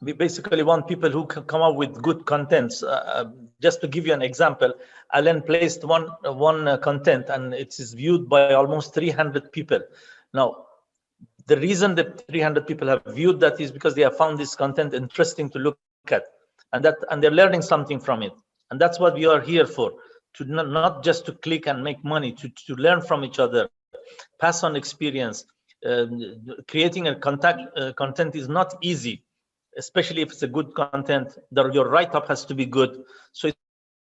we basically want people who can come up with good contents. Just to give you an example, Alan placed one content and it is viewed by almost 300 people. Now, the reason that 300 people have viewed that is because they have found this content interesting to look at, and they're learning something from it. And that's what we are here for, to not just to click and make money, to learn from each other, pass on experience. Creating a content is not easy, especially if it's a good content. Your write-up has to be good. So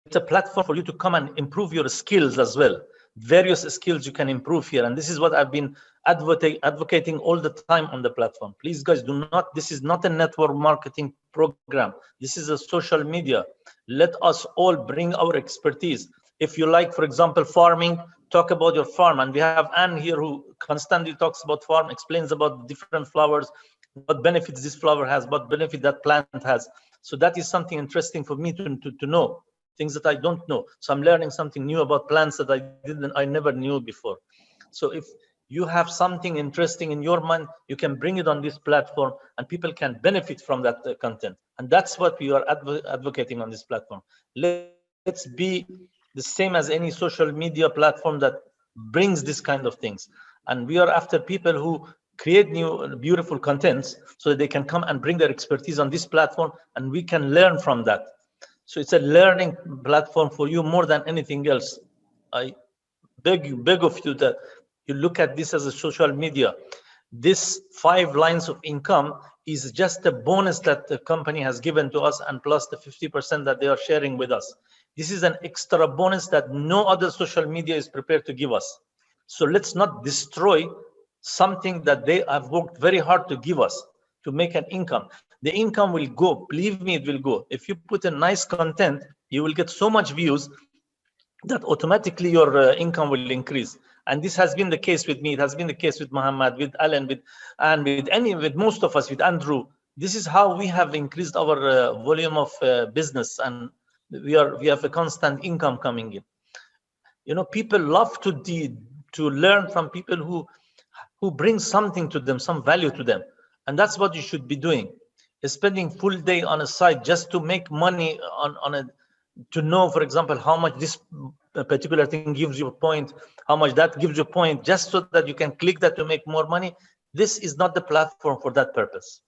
it's a platform for you to come and improve your skills as well. Various skills you can improve here. And this is what I've been advocating all the time on the platform. Please, guys, this is not a network marketing program. This is a social media. Let us all bring our expertise. If you like, for example, farming, talk about your farm. And we have Anne here who constantly talks about farm, explains about different flowers, what benefits this flower has, what benefit that plant has. So that is something interesting for me to know, things that I don't know. So I'm learning something new about plants that I never knew before. So if you have something interesting in your mind, you can bring it on this platform and people can benefit from that content. And that's what we are advocating on this platform. Let's be the same as any social media platform that brings this kind of things. And we are after people who create new beautiful contents so that they can come and bring their expertise on this platform and we can learn from that. So it's a learning platform for you more than anything else. I beg of you that you look at this as a social media. This 5 lines of income is just a bonus that the company has given to us, and plus the 50% that they are sharing with us. This is an extra bonus that no other social media is prepared to give us. So let's not destroy something that they have worked very hard to give us, to make an income. The income will go, believe me, it will go. If you put a nice content, you will get so much views that automatically your income will increase. And this has been the case with me. It has been the case with Muhammad, with Alan, with most of us, with Andrew. This is how we have increased our volume of business, and we have a constant income coming in. You know, people love to learn from people who bring something to them, some value to them, and that's what you should be doing. Spending full day on a site just to make money to know, for example, how much this particular thing gives you a point, how much that gives you a point, just so that you can click that to make more money. This is not the platform for that purpose.